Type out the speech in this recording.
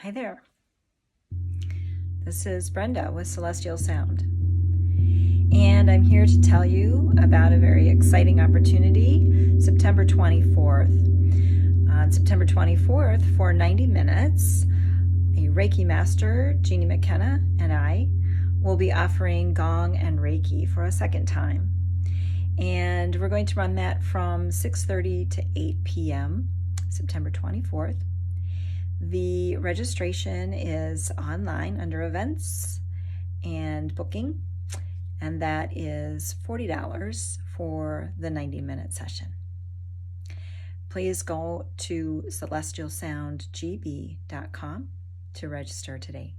Hi there. This is Brenda with Celestial Sound. And I'm here to tell you about a very exciting opportunity, September 24th. On September 24th, for 90 minutes, a Reiki master, Jeannie McKenna, and I will be offering gong and Reiki for a second time. And we're going to run that from 6:30 to 8 p.m., September 24th. The registration is online under events and booking, and that is $40 for the 90-minute session. Please go to celestialsoundgb.com to register today.